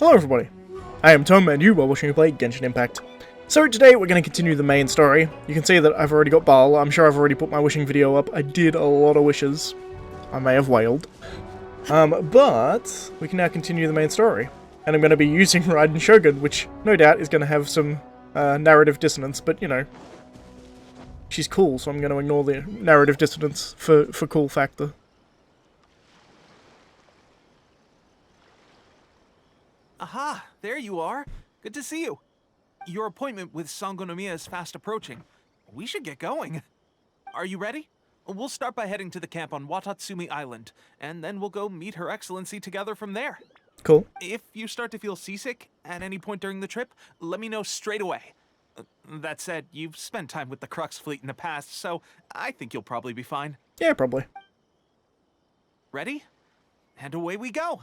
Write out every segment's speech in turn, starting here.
Hello everybody, I am Tom and you are watching me play Genshin Impact. So today we're going to continue the main story. You can see that I've already got Baal. I'm sure I've already put my wishing video up. I did a lot of wishes. I may have wailed. But we can now continue the main story. And I'm going to be using Raiden Shogun, which no doubt is going to have some narrative dissonance, but you know, she's cool, so I'm going to ignore the narrative dissonance for cool factor. Aha! There you are! Good to see you. Your appointment with Sangonomiya is fast approaching. We should get going. Are you ready? We'll start by heading to the camp on Watatsumi Island, and then we'll go meet Her Excellency together from there. Cool. If you start to feel seasick at any point during the trip, let me know straight away. That said, you've spent time with the Crux fleet in the past, so I think you'll probably be fine. Yeah, probably. Ready? And away we go!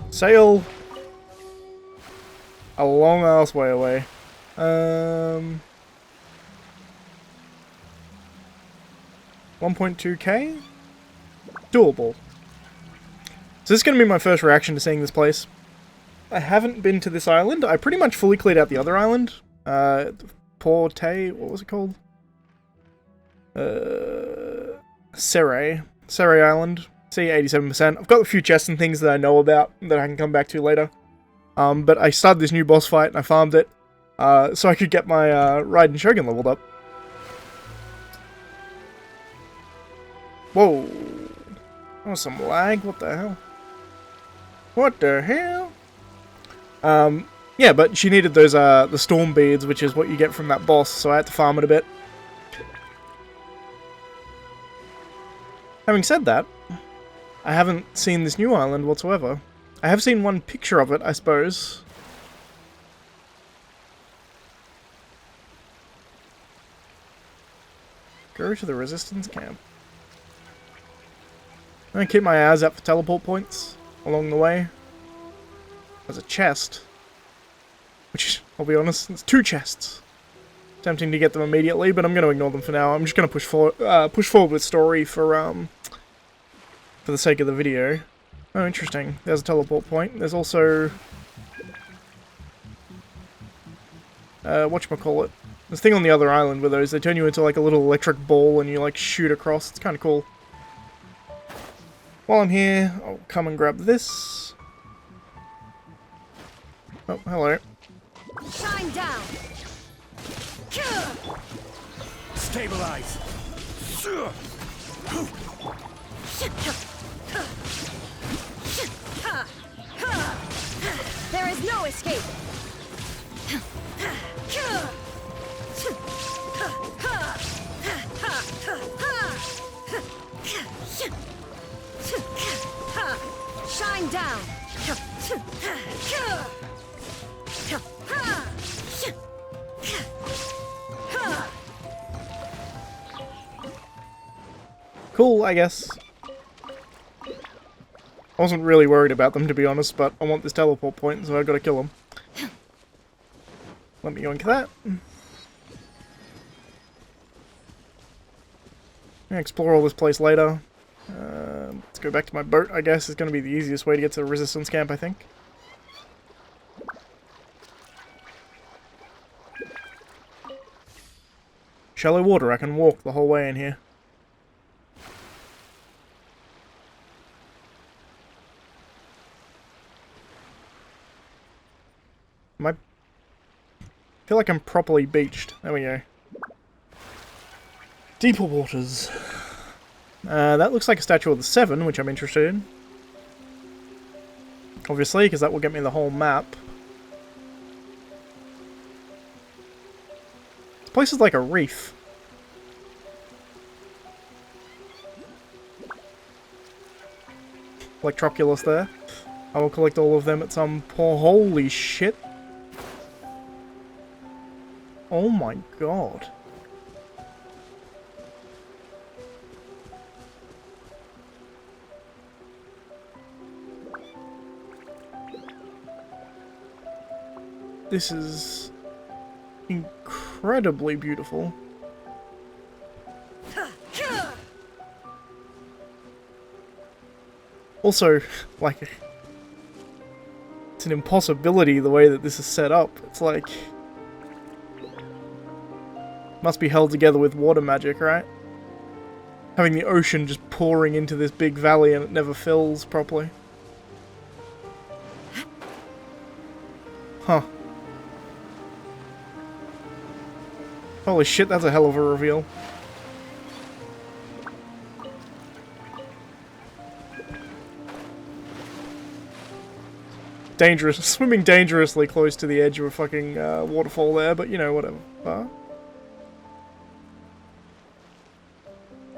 Sail a long ass way away. 1.2k? Doable. So this is going to be my first reaction to seeing this place. I haven't been to this island. I pretty much fully cleared out the other island. Porte, what was it called? Serai Island. See, 87%. I've got a few chests and things that I know about that I can come back to later. But I started this new boss fight and I farmed it so I could get my Raiden Shogun leveled up. Whoa. Oh, some lag? What the hell? What the hell? Yeah, but she needed those, the storm beads, which is what you get from that boss, so I had to farm it a bit. Having said that, I haven't seen this new island whatsoever. I have seen one picture of it, I suppose. Go to the resistance camp. I'm gonna keep my eyes out for teleport points along the way. There's a chest. Which, I'll be honest, it's 2 chests. Tempting to get them immediately, but I'm gonna ignore them for now. I'm just gonna push forward with story for the sake of the video. Oh, interesting. There's a teleport point. There's also whatchamacallit. This thing on the other island with those, they turn you into like a little electric ball and you like shoot across. It's kinda cool. While I'm here, I'll come and grab this. Oh, hello. Shine down. Stabilize. There is no escape. Shine down. Cool, I guess. I wasn't really worried about them, to be honest, but I want this teleport point, so I've got to kill them. Let me yoink that. I'll explore all this place later. Let's go back to my boat, I guess. It's going to be the easiest way to get to the resistance camp, I think. Shallow water, I can walk the whole way in here. I feel like I'm properly beached. There we go. Deeper waters. That looks like a statue of the 7, which I'm interested in. Obviously, because that will get me the whole map. This place is like a reef. Electroculus there. I will collect all of them at some point. Holy shit. Oh my god. This is incredibly beautiful. Also, like, it's an impossibility the way that this is set up. It's like, must be held together with water magic, right? Having the ocean just pouring into this big valley and it never fills properly. Huh. Holy shit, that's a hell of a reveal. Dangerous. Swimming dangerously close to the edge of a fucking waterfall there, but you know, whatever. Oh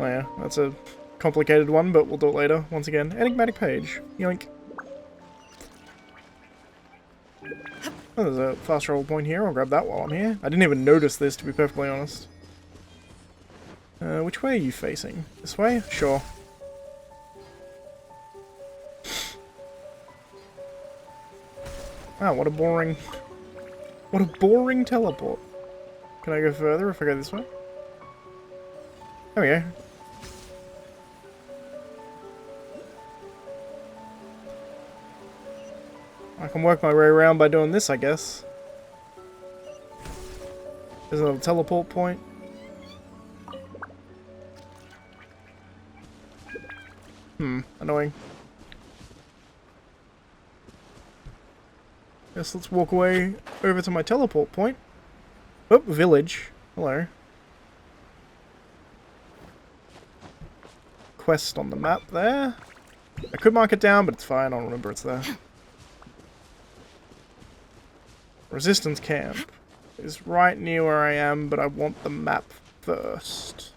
yeah, that's a complicated one, but we'll do it later. Once again, enigmatic page. Yoink. Oh, there's a fast travel point here. I'll grab that while I'm here. I didn't even notice this, to be perfectly honest. Which way are you facing? This way? Sure. Wow, what a boring teleport. Can I go further if I go this way? There we go. I can work my way around by doing this, I guess. There's another teleport point. Annoying. Guess let's walk away over to my teleport point. Oh, village. Hello. Quest on the map there. I could mark it down, but it's fine. I'll remember it's there. Resistance camp is right near where I am, but I want the map first.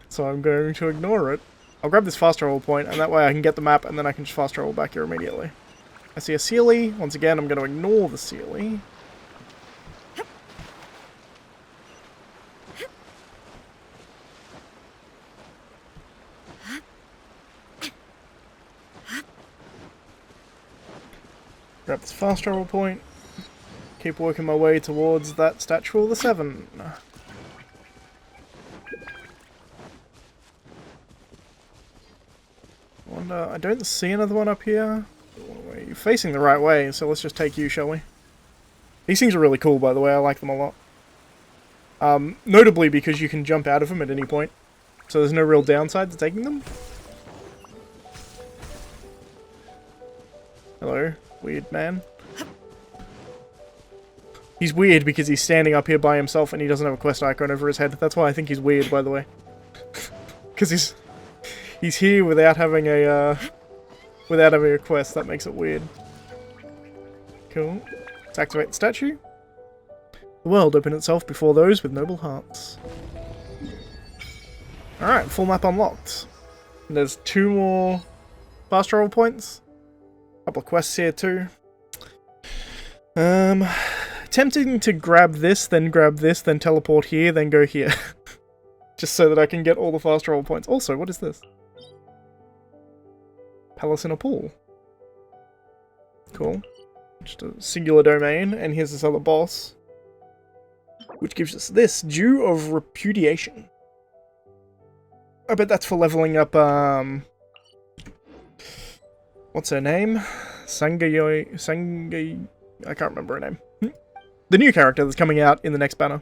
So I'm going to ignore it. I'll grab this fast travel point, and that way I can get the map, and then I can just fast travel back here immediately. I see a Sealy. Once again, I'm going to ignore the Sealy. Grab this fast travel point. Keep working my way towards that statue of the 7. Wonder, I don't see another one up here. You're facing the right way, so let's just take you, shall we? These things are really cool, by the way. I like them a lot. Notably because you can jump out of them at any point. So there's no real downside to taking them. Hello, weird man. He's weird because he's standing up here by himself and he doesn't have a quest icon over his head. That's why I think he's weird, by the way. Because he's here without having a quest. That makes it weird. Cool. Let's activate the statue. The world opened itself before those with noble hearts. Alright, full map unlocked. And there's 2 more fast travel points. A couple of quests here too. Tempting to grab this, then teleport here, then go here. Just so that I can get all the fast travel points. Also, what is this? Palace in a pool. Cool. Just a singular domain, and here's this other boss. Which gives us this, Dew of Repudiation. I bet that's for leveling up, what's her name? Sangay... I can't remember her name. The new character that's coming out in the next banner.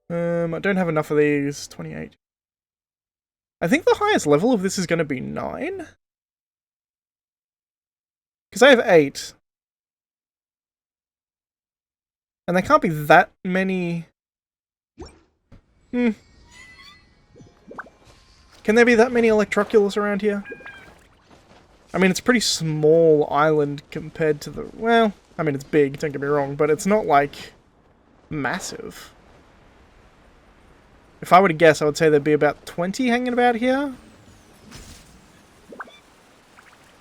I don't have enough of these. 28. I think the highest level of this is going to be 9. Because I have 8. And there can't be that many... Can there be that many Electroculus around here? I mean, it's a pretty small island compared to the... Well, I mean, it's big, don't get me wrong, but it's not, like, massive. If I were to guess, I would say there'd be about 20 hanging about here.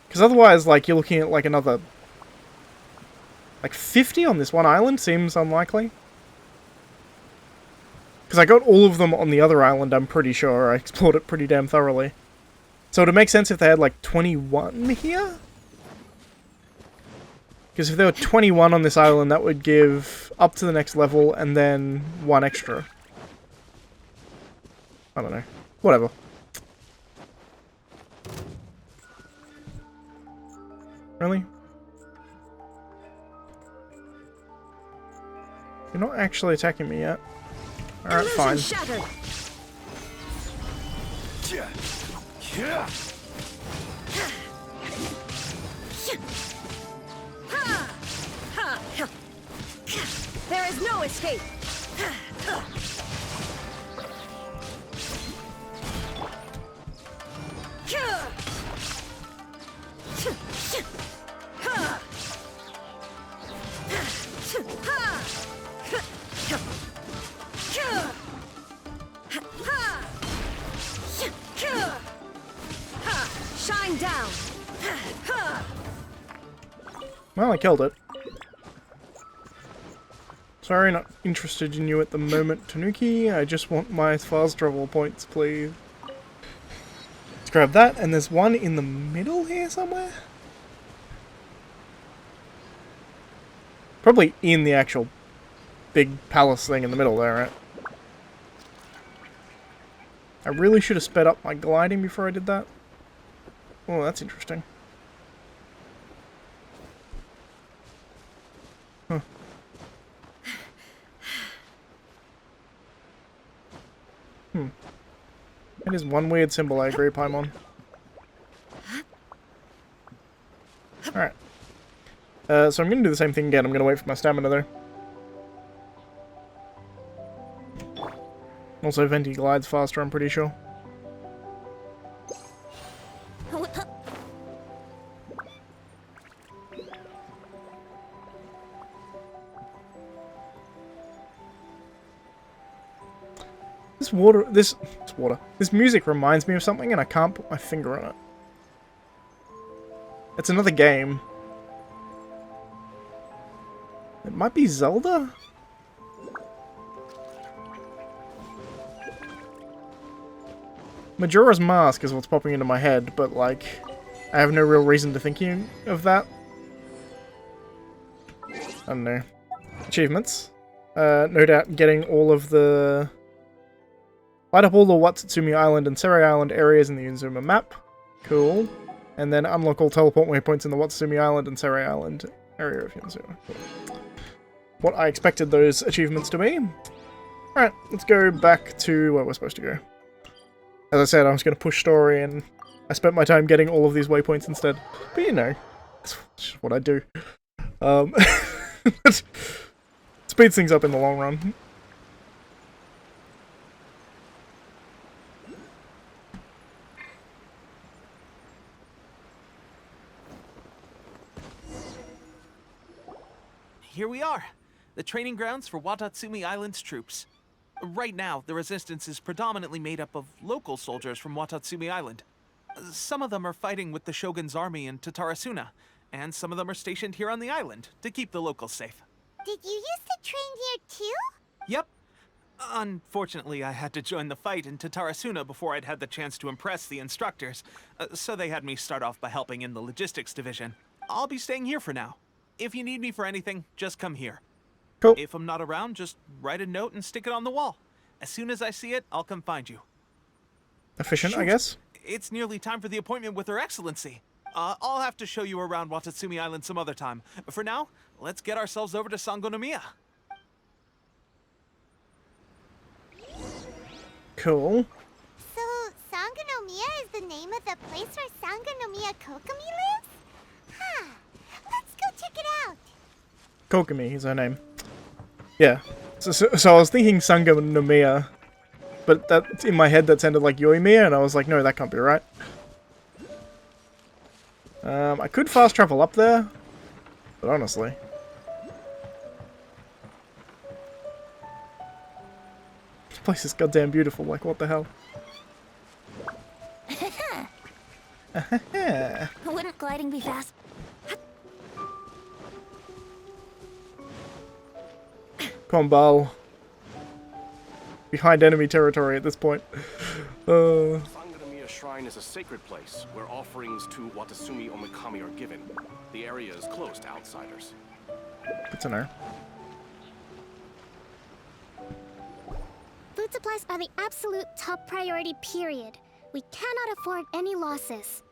Because otherwise, like, you're looking at, like, another... Like, 50 on this one island seems unlikely. Because I got all of them on the other island, I'm pretty sure. I explored it pretty damn thoroughly. So it'd make sense if they had, like, 21 here? Because Because if there were 21 on this island, that would give up to the next level and then 1 extra. I don't know. Whatever. Really? You're not actually attacking me yet. Alright, fine. Shattered. There is no escape. Shine down. Well, I killed it. Sorry, not interested in you at the moment, Tanuki. I just want my fast travel points, please. Let's grab that, and there's one in the middle here somewhere? Probably in the actual big palace thing in the middle there, right? I really should have sped up my gliding before I did that. Oh, that's interesting. Huh. That is one weird symbol, I agree, Paimon. Alright. So I'm going to do the same thing again. I'm going to wait for my stamina, though. Also, Venti glides faster, I'm pretty sure. This music reminds me of something and I can't put my finger on it. It's another game. It might be Zelda? Majora's Mask is what's popping into my head, but like, I have no real reason to thinking of that. I don't know. Achievements. No doubt getting all of the... Light up all the Watsutsumi Island and Serai Island areas in the Inzuma map. Cool. And then unlock all teleport waypoints in the Watsutsumi Island and Serai Island area of Inzuma. Cool. What I expected those achievements to be. Alright, let's go back to where we're supposed to go. As I said, I was going to push story and I spent my time getting all of these waypoints instead. But you know, that's just what I do. Speeds things up in the long run. Here we are, the training grounds for Watatsumi Island's troops. Right now, the resistance is predominantly made up of local soldiers from Watatsumi Island. Some of them are fighting with the Shogun's army in Tatarasuna, and some of them are stationed here on the island to keep the locals safe. Did you used to train here too? Yep. Unfortunately, I had to join the fight in Tatarasuna before I'd had the chance to impress the instructors, so they had me start off by helping in the logistics division. I'll be staying here for now. If you need me for anything, just come here. Cool. If I'm not around, just write a note and stick it on the wall. As soon as I see it, I'll come find you. Efficient, Shoot. I guess. It's nearly time for the appointment with Her Excellency. I'll have to show you around Watatsumi Island some other time. For now, let's get ourselves over to Sangonomiya. Cool. So, Sangonomiya is the name of the place where Sangonomiya Kokomi lives? Huh. Let's go check it out. Kokomi is her name. Yeah. So I was thinking Sangonomiya, but that in my head that sounded like Yoimiya, and I was like, no, that can't be right. I could fast travel up there, but honestly. This place is goddamn beautiful, like what the hell? Wouldn't gliding be fast? Come on, Bal. Behind enemy territory at this point. Sangonomiya shrine is a sacred place where offerings to Watasumi Omikami are given. The area is closed to outsiders. Good to know. Food supplies are the absolute top priority, period. We cannot afford any losses.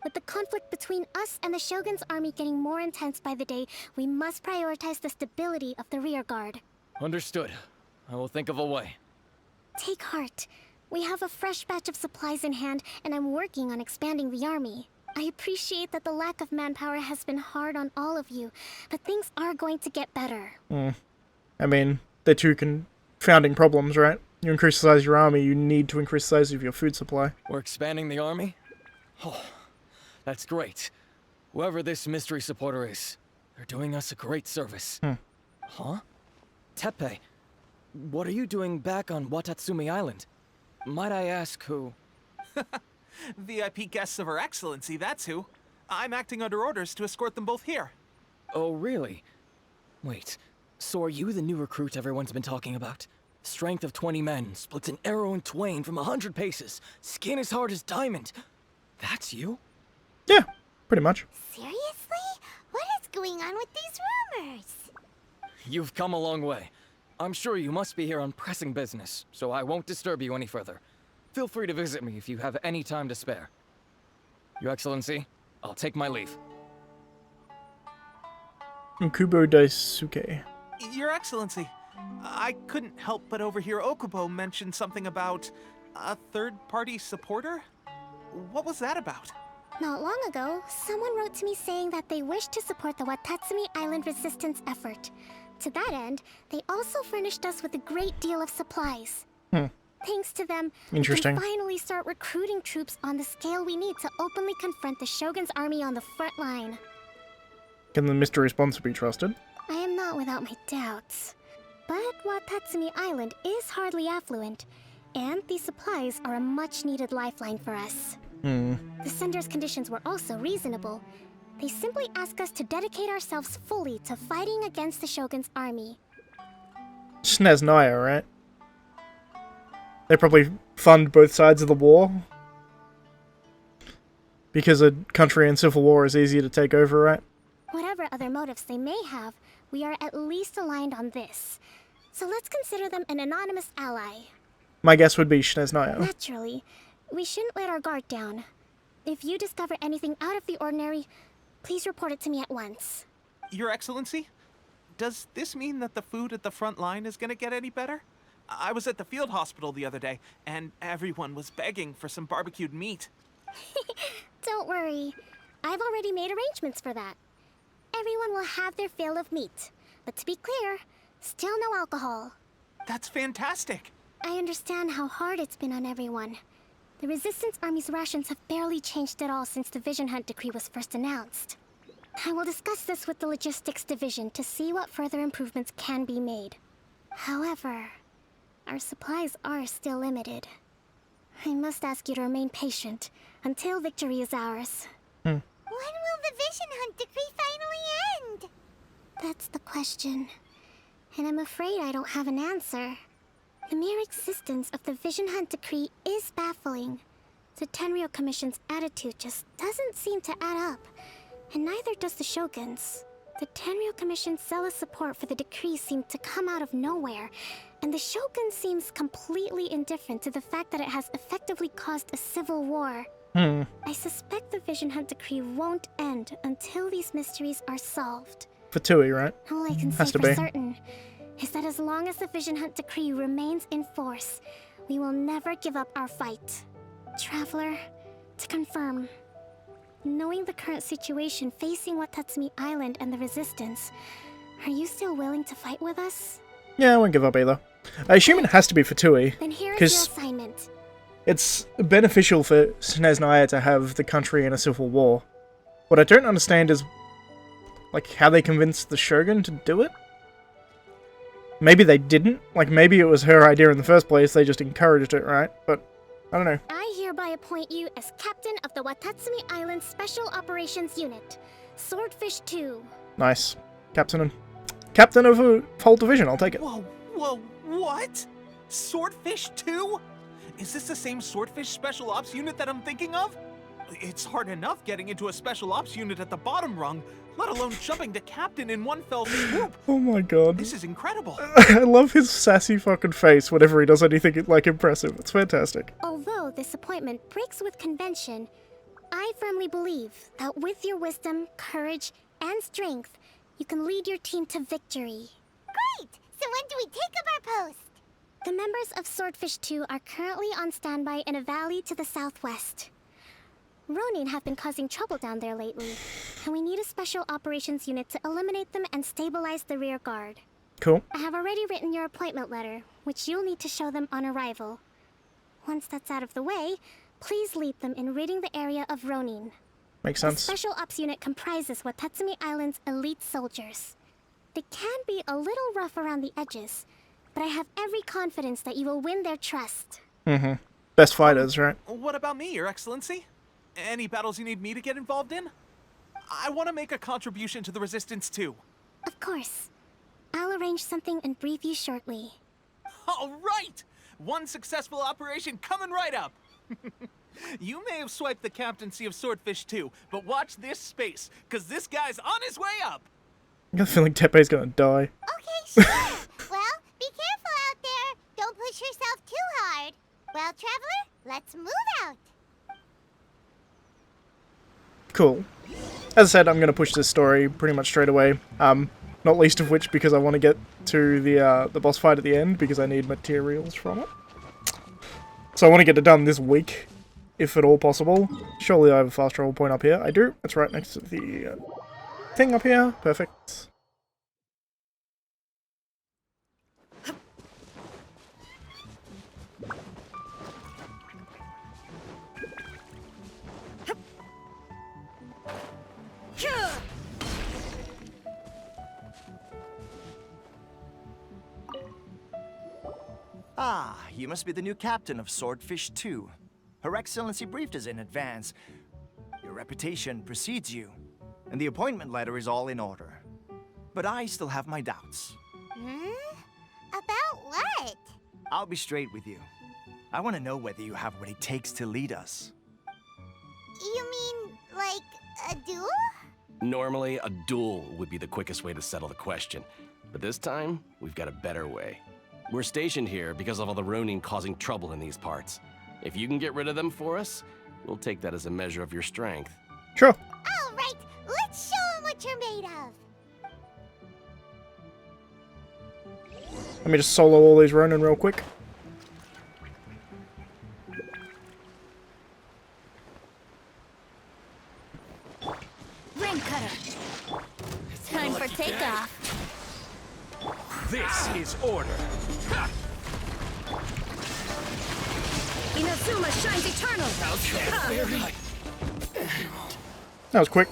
With the conflict between us and the Shogun's army getting more intense by the day, we must prioritize the stability of the rear guard. Understood. I will think of a way. Take heart. We have a fresh batch of supplies in hand, and I'm working on expanding the army. I appreciate that the lack of manpower has been hard on all of you, but things are going to get better. I mean, they're two confounding problems, right? You increase the size of your army, you need to increase the size of your food supply. We're expanding the army? Oh, that's great. Whoever this mystery supporter is, they're doing us a great service. Huh? Teppei, what are you doing back on Watatsumi Island? Might I ask who? VIP guests of Her Excellency, that's who. I'm acting under orders to escort them both here. Oh, really? Wait, so are you the new recruit everyone's been talking about? Strength of 20 men, splits an arrow in twain from 100 paces, skin as hard as diamond. That's you? Yeah, pretty much. Seriously? What is going on with these rumors? You've come a long way. I'm sure you must be here on pressing business, so I won't disturb you any further. Feel free to visit me if you have any time to spare. Your Excellency, I'll take my leave. Kubo Daisuke. Your Excellency, I couldn't help but overhear Okubo mention something about a third-party supporter? What was that about? Not long ago, someone wrote to me saying that they wished to support the Watatsumi Island resistance effort. To that end, they also furnished us with a great deal of supplies. Thanks to them, we can finally start recruiting troops on the scale we need to openly confront the Shogun's army on the front line. Can the mystery sponsor be trusted? I am not without my doubts. But Watatsumi Island is hardly affluent, and these supplies are a much-needed lifeline for us. The sender's conditions were also reasonable. They simply ask us to dedicate ourselves fully to fighting against the Shogun's army. Snezhnaya, right? They probably fund both sides of the war. Because a country in civil war is easier to take over, right? Whatever other motives they may have, we are at least aligned on this. So let's consider them an anonymous ally. My guess would be Snezhnaya. Naturally, we shouldn't let our guard down. If you discover anything out of the ordinary, please report it to me at once. Your Excellency, does this mean that the food at the front line is gonna get any better? I was at the field hospital the other day, and everyone was begging for some barbecued meat. Don't worry. I've already made arrangements for that. Everyone will have their fill of meat. But to be clear, still no alcohol. That's fantastic. I understand how hard it's been on everyone. The Resistance Army's rations have barely changed at all since the Vision Hunt Decree was first announced. I will discuss this with the Logistics Division to see what further improvements can be made. However, our supplies are still limited. I must ask you to remain patient until victory is ours. When will the Vision Hunt Decree finally end? That's the question. And I'm afraid I don't have an answer. The mere existence of the Vision Hunt Decree is baffling. The Tenryou Commission's attitude just doesn't seem to add up. And neither does the Shogun's. The Tenryou Commission's zealous support for the decree seemed to come out of nowhere, and the Shogun seems completely indifferent to the fact that it has effectively caused a civil war. I suspect the Vision Hunt Decree won't end until these mysteries are solved. For Tui, right? All I can say for certain is that as long as the Vision Hunt Decree remains in force, we will never give up our fight. Traveler, to confirm, knowing the current situation facing Watatsumi Island and the Resistance, are you still willing to fight with us? Yeah, I won't give up either. I assume it has to be for Tui. Then here is your assignment. It's beneficial for Snezhnaya to have the country in a civil war. What I don't understand is, like, how they convinced the Shogun to do it? Maybe they didn't. Like, maybe it was her idea in the first place, they just encouraged it, right? But, I don't know. I hereby appoint you as captain of the Watatsumi Island Special Operations Unit, Swordfish 2. Nice. Captain of a whole division, I'll take it. Whoa, what? Swordfish 2? Is this the same Swordfish Special Ops unit that I'm thinking of? It's hard enough getting into a Special Ops unit at the bottom rung, let alone jumping to Captain in one fell swoop. Oh my god. This is incredible. I love his sassy fucking face whenever he does anything, like, impressive. It's fantastic. Although this appointment breaks with convention, I firmly believe that with your wisdom, courage, and strength, you can lead your team to victory. Great! So when do we take up our post? The members of Swordfish 2 are currently on standby in a valley to the southwest. Ronin have been causing trouble down there lately, and we need a special operations unit to eliminate them and stabilize the rear guard. Cool. I have already written your appointment letter, which you'll need to show them on arrival. Once that's out of the way, please lead them in ridding the area of Ronin. Makes The sense. special ops unit comprises Watatsumi Island's elite soldiers. They can be a little rough around the edges, but I have every confidence that you will win their trust. Mm-hmm. Best fighters, right? What about me, Your Excellency? Any battles you need me to get involved in? I want to make a contribution to the Resistance too. Of course. I'll arrange something and brief you shortly. All right! One successful operation coming right up. You may have swiped the captaincy of Swordfish 2, but watch this space, because this guy's on his way up. I got a feeling Teppei's gonna die. Okay, sure. Well, be careful out there. Don't push yourself too hard. Well, Traveler, let's move out. Cool. As I said, I'm gonna push this story pretty much straight away. Not least of which because I want to get to the boss fight at the end, because I need materials from it. So I want to get it done this week, if at all possible. Surely I have a fast travel point up here. I do. It's right next to the thing up here. Perfect. Ah, you must be the new captain of Swordfish 2. Her Excellency briefed us in advance. Your reputation precedes you, and the appointment letter is all in order. But I still have my doubts. About what? I'll be straight with you. I want to know whether you have what it takes to lead us. You mean, like, a duel? Normally, a duel would be the quickest way to settle the question. But this time, we've got a better way. We're stationed here because of all the Ronin causing trouble in these parts. If you can get rid of them for us, we'll take that as a measure of your strength. Sure. All right, let's show 'em what you're made of. Let me just solo all these Ronin real quick. Ring cutter. Time for takeoff. This is order. Inazuma shines eternal. That was quick.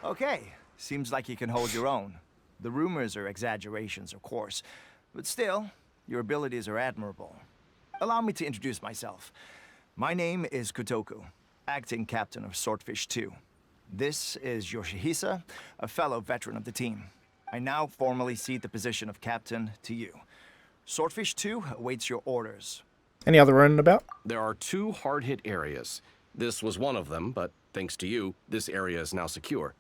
Okay, seems like you can hold your own. The rumors are exaggerations, of course, but still, your abilities are admirable. Allow me to introduce myself. My name is Kotoku, acting captain of Swordfish 2. This is Yoshihisa, a fellow veteran of the team. I now formally cede the position of captain to you. Swordfish 2 awaits your orders. Any other Ronin about? There are 2 hard-hit areas. This was one of them, but thanks to you, this area is now secure.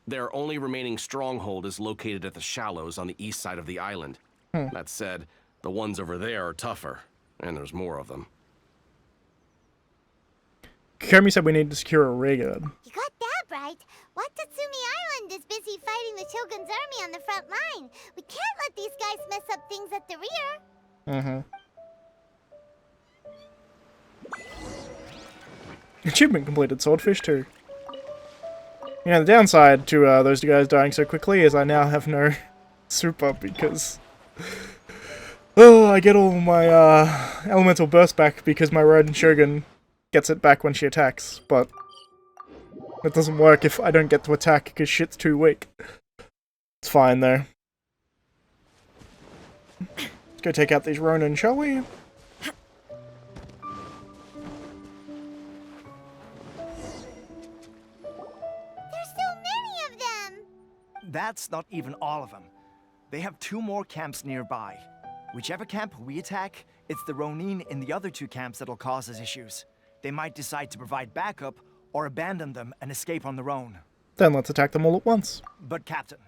Their only remaining stronghold is located at the shallows on the east side of the island. That said, the ones over there are tougher, and there's more of them. Komi said we need to secure a rear guard. You got that right. Watatsumi Island is busy fighting the Shogun's army on the front line. We can't let these guys mess up things at the rear. Achievement completed, Swordfish 2. You know, the downside to those two guys dying so quickly is I now have no super because... Oh, I get all my elemental burst back because my Ronin Shogun gets it back when she attacks, but it doesn't work if I don't get to attack because shit's too weak. It's fine though. Let's go take out these Ronin, shall we? There's so many of them. That's not even all of them. They have 2 more camps nearby. Whichever camp we attack, It's the Ronin in the other two camps that'll cause us issues. They might decide to provide backup or abandon them and escape on their own. Then let's attack them all at once. But Captain,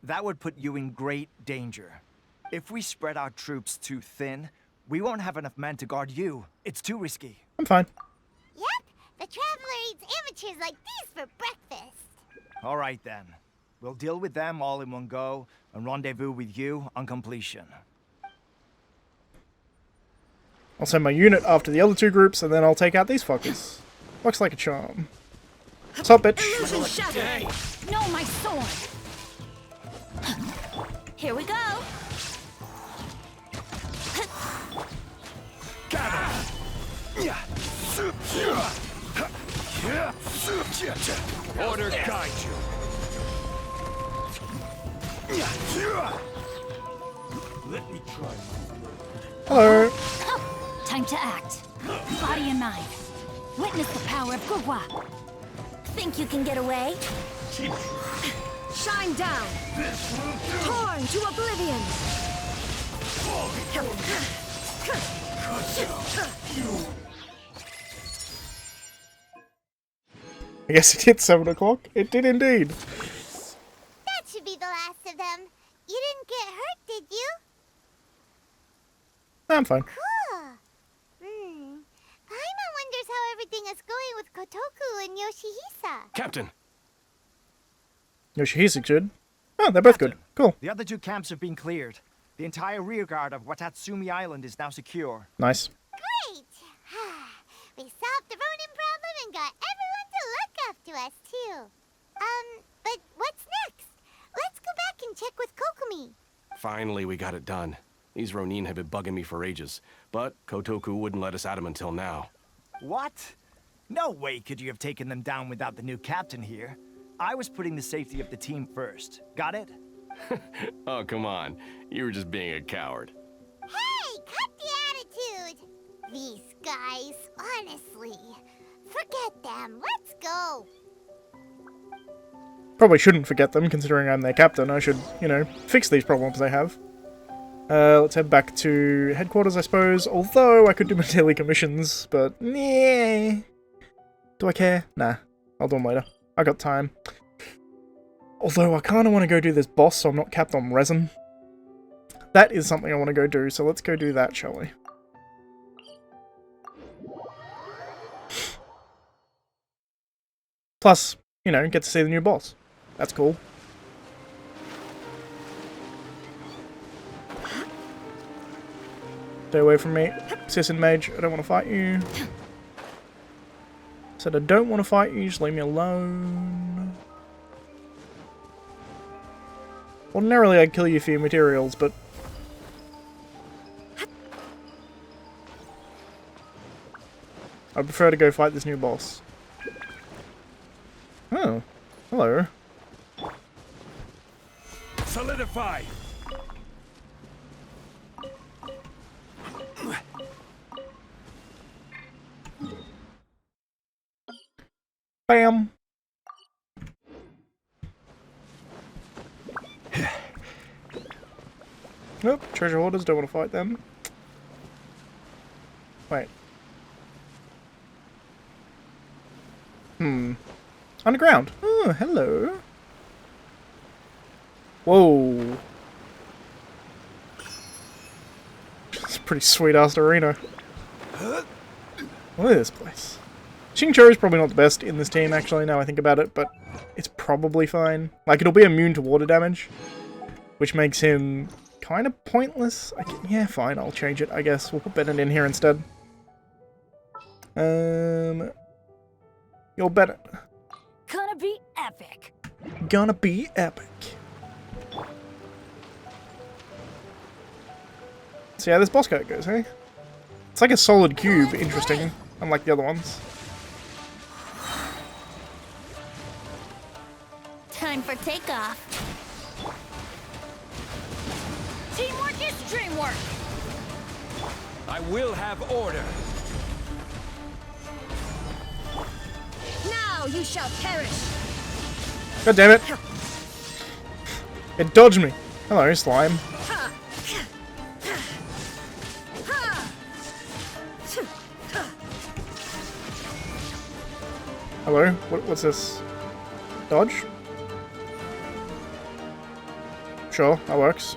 that would put you in great danger. If we spread our troops too thin, we won't have enough men to guard you. It's too risky. I'm fine. Yep, the Traveler eats amateurs like these for breakfast. All right then. We'll deal with them all in one go and rendezvous with you on completion. I'll send my unit after the other two groups, and then I'll take out these fuckers. Looks like a charm. What's up, bitch? Illusion shattered! No, my sword! Here we go! Order guide you. Let me try. Hello. Time to act. Body and mind. Witness the power of Gurwa. Think you can get away? Shine down! Torn to oblivion! I guess it hit 7 o'clock. It did indeed. That should be the last of them. You didn't get hurt, did you? I'm fine. Cool. Paimon wonders how everything is going with Kotoku and Yoshihisa. Captain! Yoshihisa good. Oh, they're both good. Cool. The other two camps have been cleared. The entire rearguard of Watatsumi Island is now secure. Nice. Great! We solved the Ronin problem and got everyone to look after us, too. But what's next? Let's go back and check with Kokumi. Finally, we got it done. These Ronin have been bugging me for ages, but Kotoku wouldn't let us at them until now. What? No way could you have taken them down without the new captain here. I was putting the safety of the team first. Got it? Oh, come on. You were just being a coward. Hey, cut the attitude! These guys, honestly. Forget them. Let's go. Probably shouldn't forget them, considering I'm their captain. I should, you know, fix these problems they have. Let's head back to headquarters, I suppose. Although, I could do my daily commissions, but... Nah. Do I care? Nah. I'll do them later. I got time. Although, I kind of want to go do this boss, so I'm not capped on resin. That is something I want to go do, so let's go do that, shall we? Plus, you know, get to see the new boss. That's cool. Stay away from me, Assassin Mage. I don't want to fight you. Said I don't want to fight you, just leave me alone. Ordinarily I'd kill you for your materials, but... I prefer to go fight this new boss. Oh, hello. Solidify. Bam! Nope, treasure hoarders, don't want to fight them. Wait. Underground. Oh, hello. Whoa. It's a pretty sweet-ass arena. Look at this place. Xingqiu is probably not the best in this team, actually, now I think about it, but it's probably fine. Like, it'll be immune to water damage, which makes him kind of pointless. Yeah, fine, I'll change it, I guess. We'll put Bennett in here instead. You're Bennett. Gonna be epic. Gonna be epic. See how this boss card goes, hey? It's like a solid cube, interesting, unlike the other ones. Time for takeoff. Teamwork is dreamwork. I will have order. Now you shall perish. God damn it! It dodged me. Hello, slime. Hello? What's this? Dodge? Sure, that works.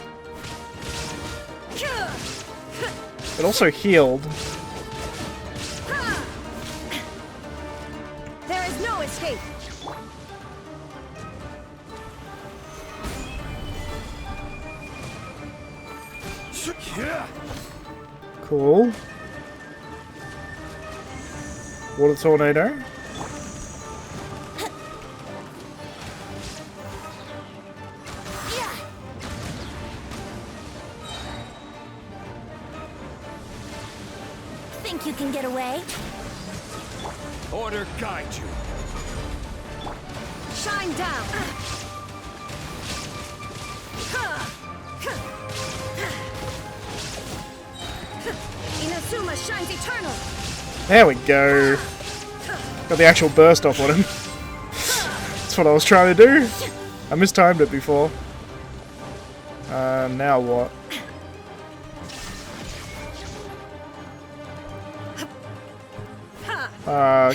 It also healed. There is no escape. Cool. Water tornado. Think you can get away? Order guide you. Shine down. Inazuma shines eternal. There we go. Got the actual burst off on him. That's what I was trying to do. I mistimed it before. Now what?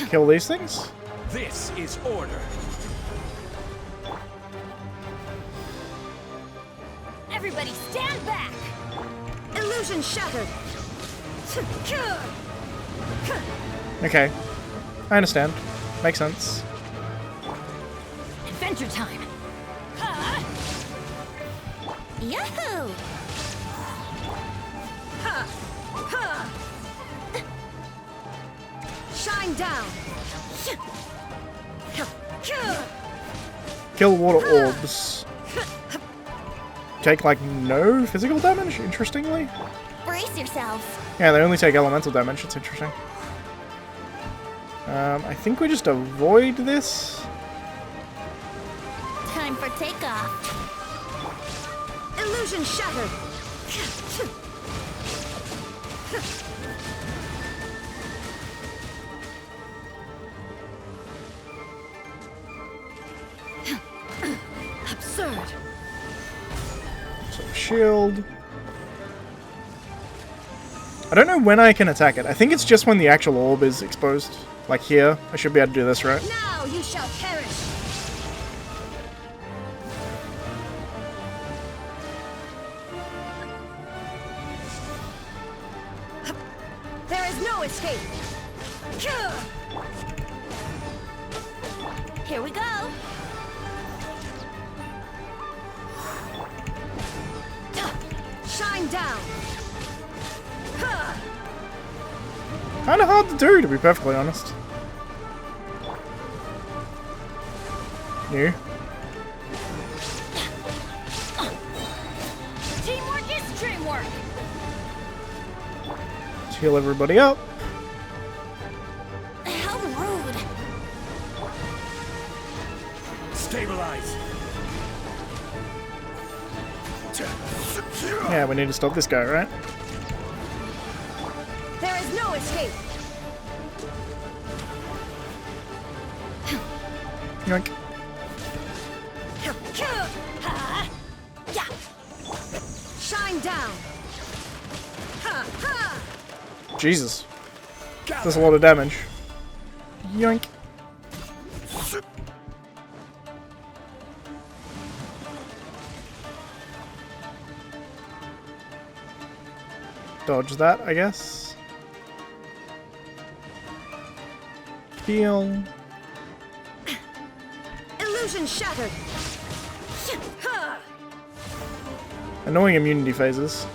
Kill these things? This is order. Everybody stand back. Illusion shattered. Okay. I understand. Makes sense. Adventure time. Yahoo! Shine down. Kill water orbs. Take like no physical damage, interestingly. Brace yourselves. Yeah, they only take elemental damage, it's interesting. I think we just avoid this. Time for takeoff. Illusion shattered. Absurd. So shield. I don't know when I can attack it. I think it's just when the actual orb is exposed. Like here. I should be able to do this, right? Now you shall perish. There is no escape. Here we go. Shine down. Kinda hard to do, to be perfectly honest. New. Teamwork is dreamwork. Let's heal everybody up. How rude. Stabilize. Yeah, we need to stop this guy, right? There is no escape. Yoink. Shine down. Jesus. That's a lot of damage. Yoink. Dodge that, I guess. Heal. Illusion shattered. Annoying immunity phases.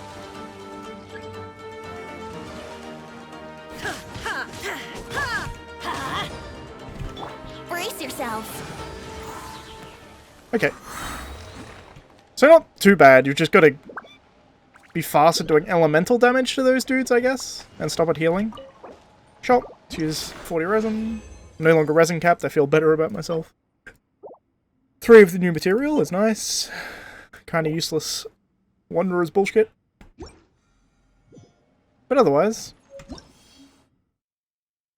Brace yourselves. Okay. So not too bad, you've just got to be fast at doing elemental damage to those dudes, I guess, and stop at healing. Sure, let's use 40 resin. No longer resin capped, I feel better about myself. 3 of the new material is nice. Kinda useless. Wanderer's bullshit. But otherwise...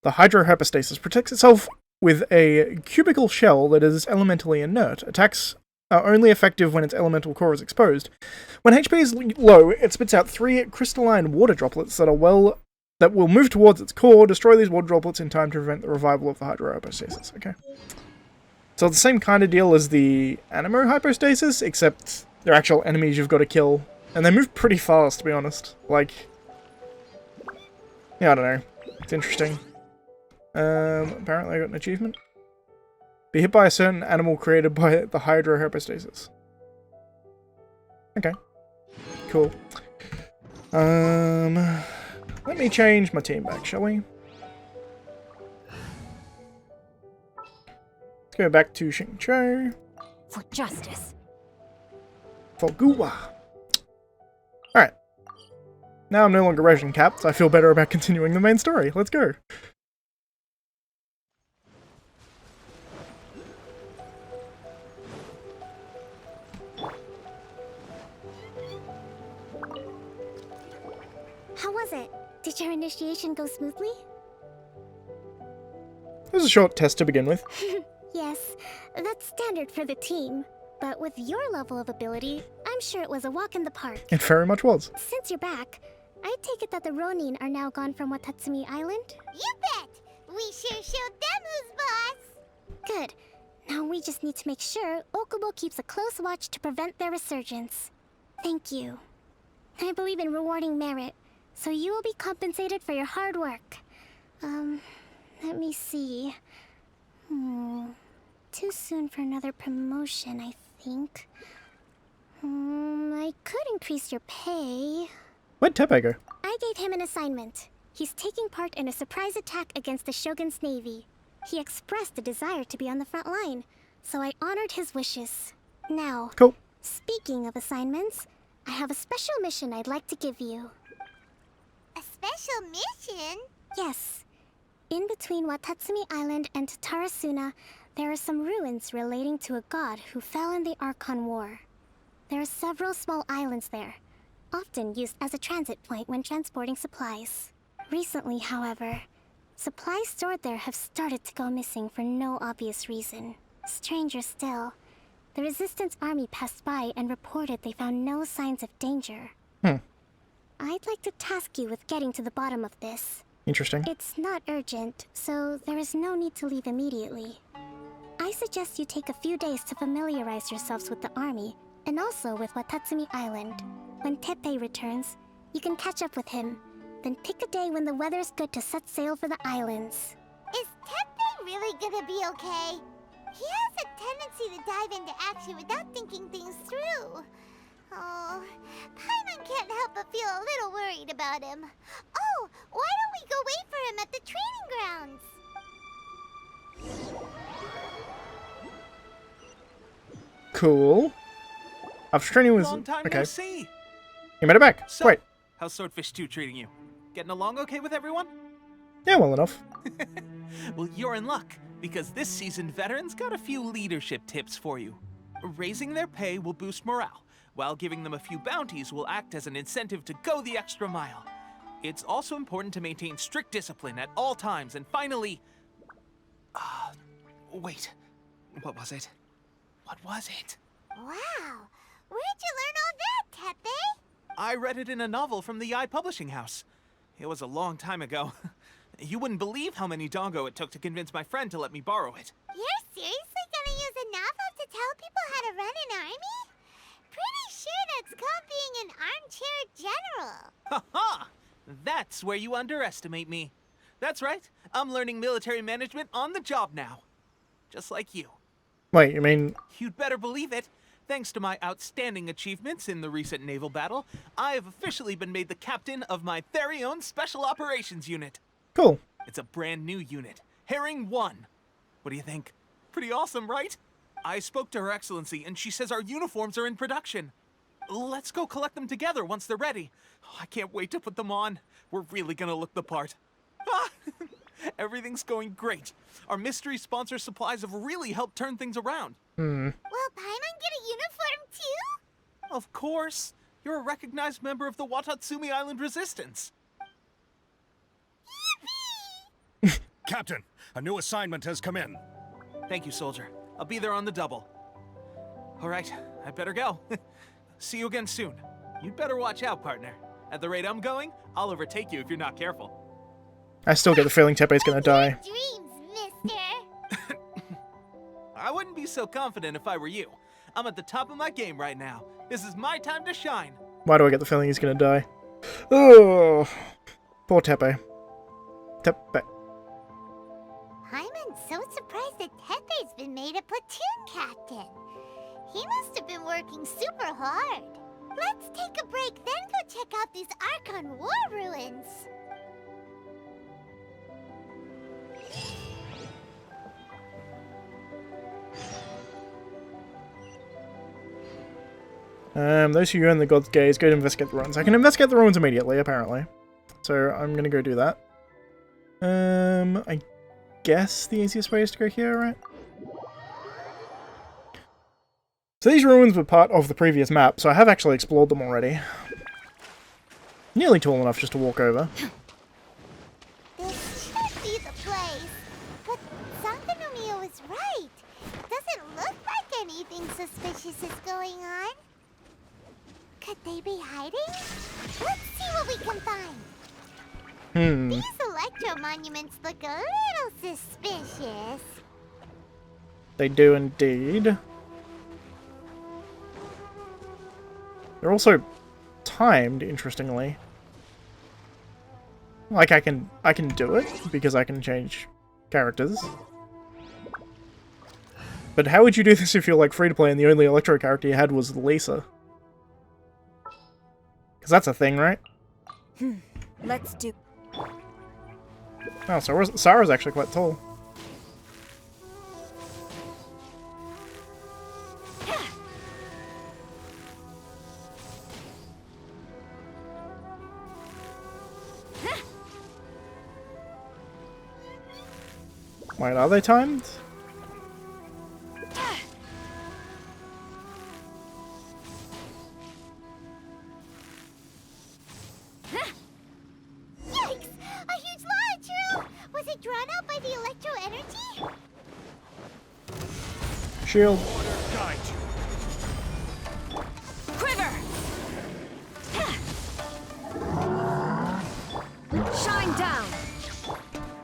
The hydrohypostasis protects itself with a cubical shell that is elementally inert. Attacks are only effective when its elemental core is exposed. When HP is low, it spits out 3 crystalline water droplets that are well that will move towards its core. Destroy these water droplets in time to prevent the revival of the hydrohypostasis. Okay. So it's the same kind of deal as the Animo hypostasis, except they're actual enemies you've got to kill. And they move pretty fast, to be honest. Like, yeah, I don't know. It's interesting. Apparently I got an achievement. Be hit by a certain animal created by the hydrohypostasis. Okay. Cool. Let me change my team back, shall we? Let's go back to Xingqiu. For justice. For Guwa. Alright. Now I'm no longer ration capped, I feel better about continuing the main story. Let's go. How was it? Did your initiation go smoothly? It was a short test to begin with. Yes, that's standard for the team. But with your level of ability, I'm sure it was a walk in the park. It very much was. Since you're back, I take it that the Ronin are now gone from Watatsumi Island? You bet! We sure showed them who's boss! Good. Now we just need to make sure Okubo keeps a close watch to prevent their resurgence. Thank you. I believe in rewarding merit, so you will be compensated for your hard work. Let me see. Too soon for another promotion, I think. I could increase your pay. Where'd Teppei go? I gave him an assignment. He's taking part in a surprise attack against the Shogun's navy. He expressed a desire to be on the front line, so I honored his wishes. Now, Cool. speaking of assignments, I have a special mission I'd like to give you. A special mission? Yes. In between Watatsumi Island and Tatarasuna, there are some ruins relating to a god who fell in the Archon War. There are several small islands there, often used as a transit point when transporting supplies. Recently, however, supplies stored there have started to go missing for no obvious reason. Stranger still, the Resistance army passed by and reported they found no signs of danger. I'd like to task you with getting to the bottom of this. Interesting. It's not urgent, so there is no need to leave immediately. I suggest you take a few days to familiarize yourselves with the army, and also with Watatsumi Island. When Teppei returns, you can catch up with him. Then pick a day when the weather's good to set sail for the islands. Is Teppei really gonna be okay? He has a tendency to dive into action without thinking things through. Oh, Paimon can't help but feel a little worried about him. Oh, why don't we go wait for him at the training grounds? Cool. After training with... Long time okay. no see. You made it back. So, Great. how's Swordfish 2 treating you? Getting along okay with everyone? Yeah, well enough. Well, you're in luck, because this seasoned veterans got a few leadership tips for you. Raising their pay will boost morale, while giving them a few bounties will act as an incentive to go the extra mile. It's also important to maintain strict discipline at all times, and finally... wait. What was it? What was it? Wow, where'd you learn all that, Teppei? I read it in a novel from the Publishing House. It was a long time ago. You wouldn't believe how many dongo it took to convince my friend to let me borrow it. You're seriously gonna use a novel to tell people how to run an army? Pretty sure that's called being an armchair general. Ha ha! That's where you underestimate me. That's right. I'm learning military management on the job now. Just like you. Wait, you mean... You'd better believe it. Thanks to my outstanding achievements in the recent naval battle, I have officially been made the captain of my very own Special Operations Unit. Cool. It's a brand new unit, Herring 1. What do you think? Pretty awesome, right? I spoke to Her Excellency, and she says our uniforms are in production. Let's go collect them together once they're ready. I can't wait to put them on. We're really gonna look the part. Everything's going great. Our mystery sponsor supplies have really helped turn things around. Will Paimon get a uniform too? Of course. You're a recognized member of the Watatsumi Island Resistance. Captain, a new assignment has come in. Thank you, soldier. I'll be there on the double. All right, I better go. See you again soon. You'd better watch out, partner. At the rate I'm going, I'll overtake you if you're not careful. I still get the feeling Teppei's gonna die. Dreams, mister. I wouldn't be so confident if I were you. I'm at the top of my game right now. This is my time to shine. Why do I get the feeling he's gonna die? Oh, poor Teppei. Teppei. I'm so surprised that Teppei's been made a platoon captain. He must have been working super hard. Let's take a break, then go check out these Archon war ruins. Those who earn the God's Gaze, go to investigate the ruins. I can investigate the ruins immediately, apparently. So I'm gonna go do that. I guess the easiest way is to go here, right? So these ruins were part of the previous map, so I have actually explored them already. Nearly tall enough just to walk over. This should be the place. But NOOOO is right. Doesn't look like anything suspicious is going on. Could they be hiding? Let's see what we can find. These electro monuments look a little suspicious. They do indeed. They're also timed, interestingly. Like I can do it because I can change characters. But how would you do this if you're like free to play and the only electro character you had was Lisa? Because that's a thing, right? Let's do... Oh, so Sarah's actually quite tall. Wait, are they timed? Yikes! A huge launcher! Was it drawn out by the electro energy? Shield. Guide you. Quiver! Shine down!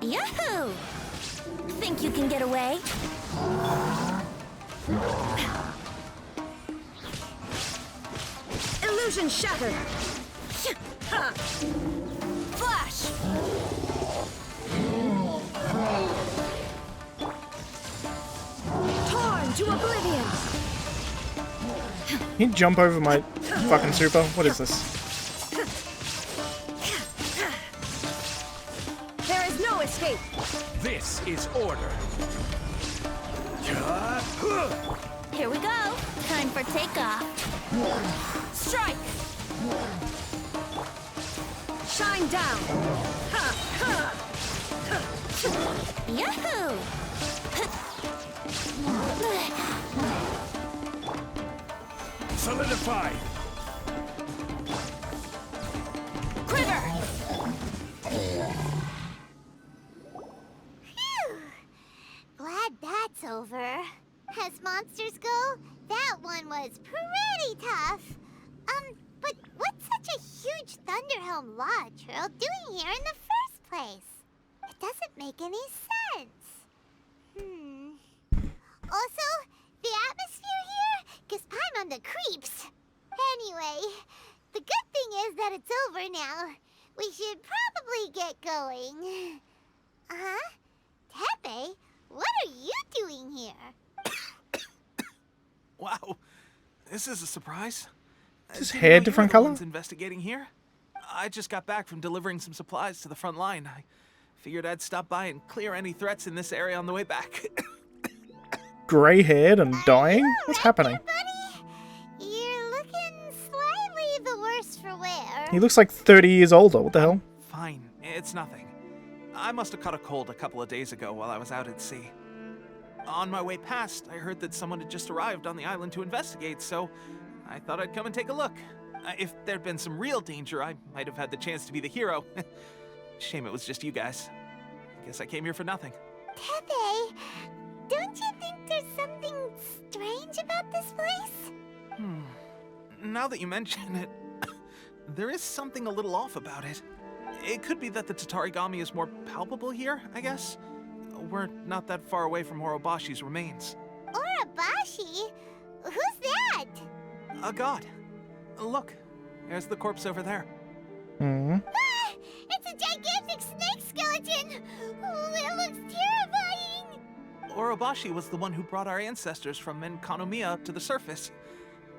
Yahoo! Think you can get away? Illusion shattered! Flash! Torn to oblivion! Can you jump over my fucking super? What is this? There is no escape! This is order. Here we go! Time for takeoff! Strike! Shine down! Yahoo! Solidify. Quiver! Phew! Glad that's over. As monsters go, that one was pretty tough. But what's such a huge Thunderhelm Lodge Earl doing here in the first place? It doesn't make any sense. Also, the atmosphere here gives Paimon the creeps. Anyway, the good thing is that it's over now. We should probably get going. Teppei, what are you doing here? Wow, this is a surprise. Is his Didn't hair know you different were the color? ones investigating here. I just got back from delivering some supplies to the front line. I figured I'd stop by and clear any threats in this area on the way back. Grey-haired and dying? What's happening? Buddy? You're looking slightly the worse for wear. He looks like 30 years older. What the hell? Fine, it's nothing. I must have caught a cold a couple of days ago while I was out at sea. On my way past, I heard that someone had just arrived on the island to investigate, so I thought I'd come and take a look. If there'd been some real danger, I might have had the chance to be the hero. Shame it was just you guys. Guess I came here for nothing. Teppei, don't you think there's something strange about this place? Now that you mention it, there is something a little off about it. It could be that the Tatarigami is more palpable here, I guess. We're not that far away from Orobashi's remains. Orobashi? Who's that? A god. Look, there's the corpse over there. Hmm. Ah, it's a gigantic snake skeleton! Oh, it looks terrifying! Orobashi was the one who brought our ancestors from Enkanomiya to the surface.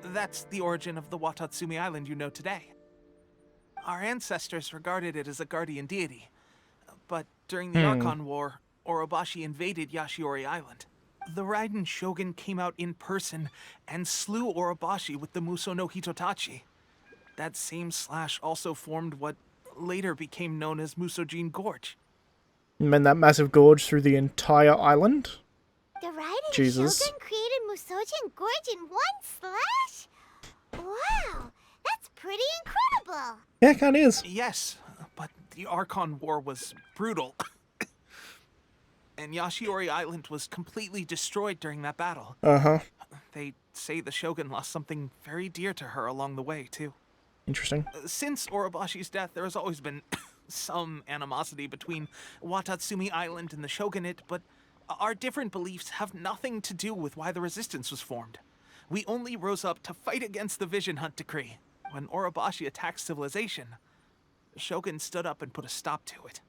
That's the origin of the Watatsumi Island you know today. Our ancestors regarded it as a guardian deity. But during the Archon War, Orobashi invaded Yashiori Island. The Raiden Shogun came out in person and slew Orobashi with the Muso no Hitotachi. That same slash also formed what later became known as Musojin Gorge. And then that massive gorge through the entire island? The Raiden Jesus. Shogun created Musojin Gorge in one slash? Wow, that's pretty incredible! Yeah, it kinda is. Yes, but the Archon War was brutal. And Yashiori Island was completely destroyed during that battle. Uh-huh. They say the Shogun lost something very dear to her along the way, too. Interesting. Since Orobashi's death, there has always been some animosity between Watatsumi Island and the Shogunate, but our different beliefs have nothing to do with why the resistance was formed. We only rose up to fight against the Vision Hunt Decree. When Orobashi attacked civilization, the Shogun stood up and put a stop to it.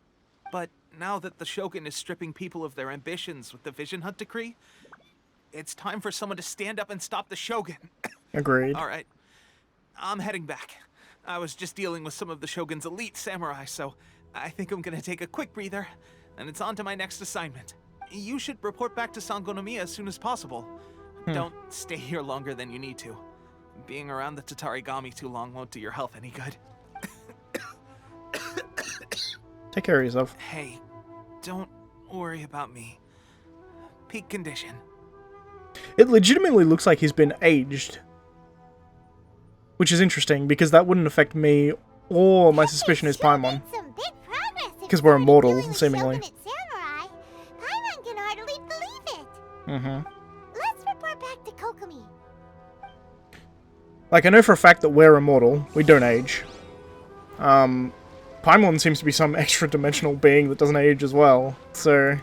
But now that the Shogun is stripping people of their ambitions with the Vision Hunt Decree, it's time for someone to stand up and stop the Shogun. Agreed. All right, I'm heading back. I was just dealing with some of the Shogun's elite samurai, so I think I'm gonna take a quick breather, and it's on to my next assignment. You should report back to Sangonomiya as soon as possible. Don't stay here longer than you need to. Being around the Tatarigami too long won't do your health any good. Take care of yourself. Hey, don't worry about me. Peak condition. It legitimately looks like he's been aged. Which is interesting, because that wouldn't affect me or my suspicion is Paimon. Because we're immortal, seemingly. Samurai. Paimon can hardly believe it. Mm-hmm. Let's report back to Kokomi. Like, I know for a fact that we're immortal. We don't age. Paimon seems to be some extra-dimensional being that doesn't age as well. So...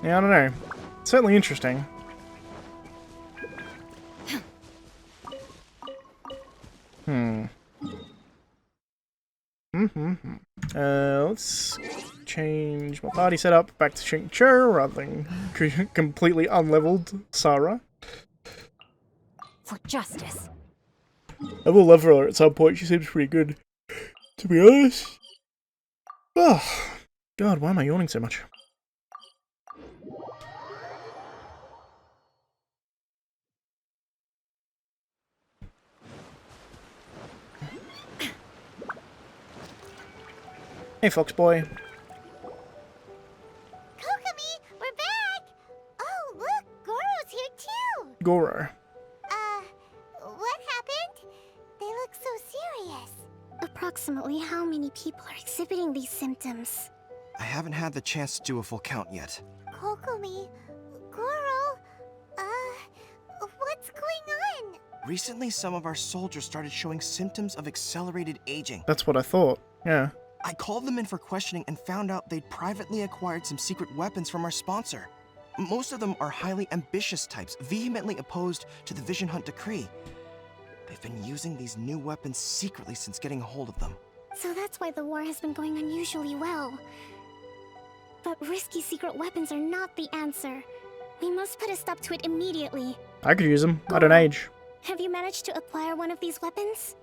yeah, I don't know. It's certainly interesting. Let's change my party setup back to Xingqiu rather than completely unleveled Sarah. For justice. I will love her at some point, she seems pretty good, to be honest. Oh, God, why am I yawning so much? Hey, Fox Boy. Kokomi, we're back! Oh, look, Goro's here too! Goro. What happened? They look so serious. Approximately how many people are exhibiting these symptoms? I haven't had the chance to do a full count yet. Kokomi, Goro, what's going on? Recently, some of our soldiers started showing symptoms of accelerated aging. That's what I thought, yeah. I called them in for questioning and found out they'd privately acquired some secret weapons from our sponsor. Most of them are highly ambitious types, vehemently opposed to the Vision Hunt Decree. They've been using these new weapons secretly since getting a hold of them. So that's why the war has been going unusually well. But risky secret weapons are not the answer. We must put a stop to it immediately. I could use them. I don't age. Have you managed to acquire one of these weapons?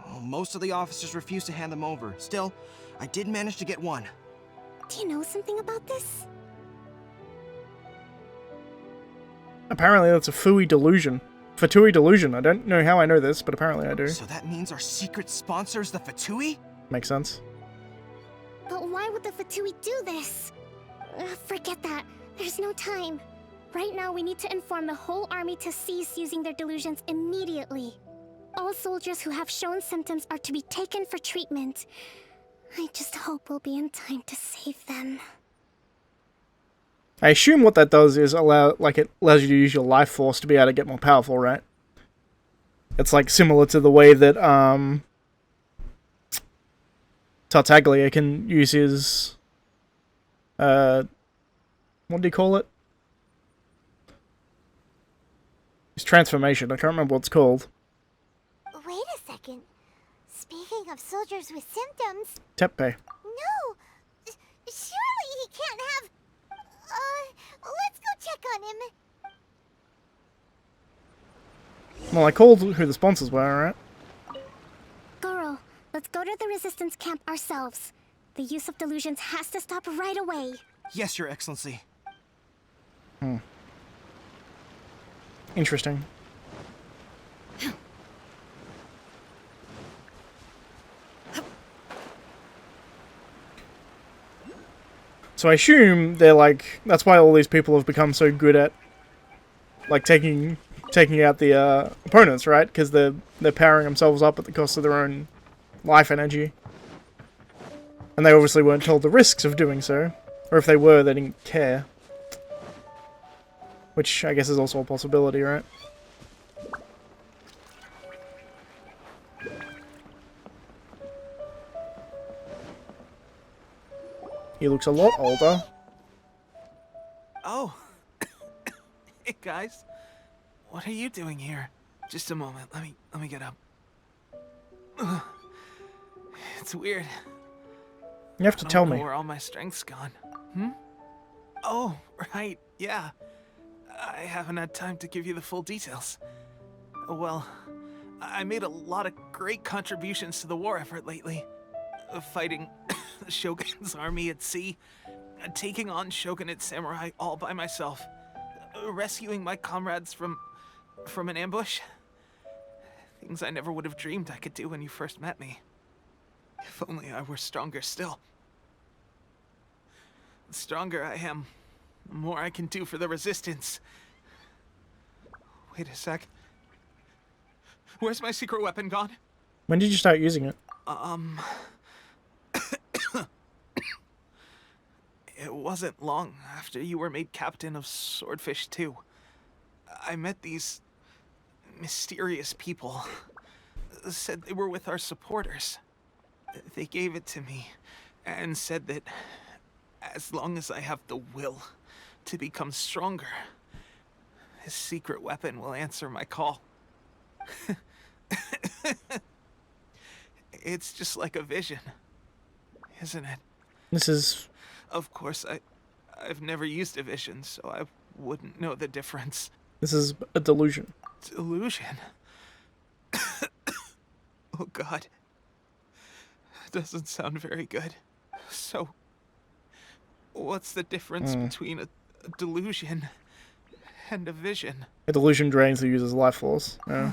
Well, most of the officers refuse to hand them over. Still, I did manage to get one. Do you know something about this? Apparently that's a Fui delusion. Fatui delusion. I don't know how I know this, but apparently I do. So that means our secret sponsor is the Fatui? Makes sense. But why would the Fatui do this? Forget that. There's no time. Right now we need to inform the whole army to cease using their delusions immediately. All soldiers who have shown symptoms are to be taken for treatment. I just hope we'll be in time to save them. I assume what that does is it allows you to use your life force to be able to get more powerful, right? It's like similar to the way that Tartaglia can use his what do you call it? His transformation. I can't remember what it's called. Wait a second. Speaking of soldiers with symptoms, Teppei. no, surely he can't have. Let's go check on him. Well, I called who the sponsors were, alright? Goro, let's go to the Resistance camp ourselves. The use of delusions has to stop right away. Yes, Your Excellency. Interesting. So I assume they're like, that's why all these people have become so good at like taking out the opponents, right? Because they're powering themselves up at the cost of their own life energy. And they obviously weren't told the risks of doing so. Or if they were, they didn't care. Which I guess is also a possibility, right? He looks a lot older. Oh. Hey guys. What are you doing here? Just a moment. Let me get up. Ugh. It's weird. You have to I tell don't know me. where all my strength's gone. Oh, right. Yeah. I haven't had time to give you the full details. Well, I made a lot of great contributions to the war effort lately. Fighting the Shogun's army at sea, taking on Shogunate samurai all by myself, rescuing my comrades from an ambush. Things I never would have dreamed I could do when you first met me. If only I were stronger still. The stronger I am, the more I can do for the Resistance. Wait a sec. Where's my secret weapon gone? When did you start using it? It wasn't long after you were made captain of Swordfish 2. I met these mysterious people. Said they were with our supporters. They gave it to me and said that as long as I have the will to become stronger, his secret weapon will answer my call. It's just like a vision, isn't it? This is... Of course, I've never used a vision, so I wouldn't know the difference. This is a delusion. Delusion? Oh god. Doesn't sound very good. So, what's the difference between a delusion and a vision? A delusion drains the user's life force. Yeah.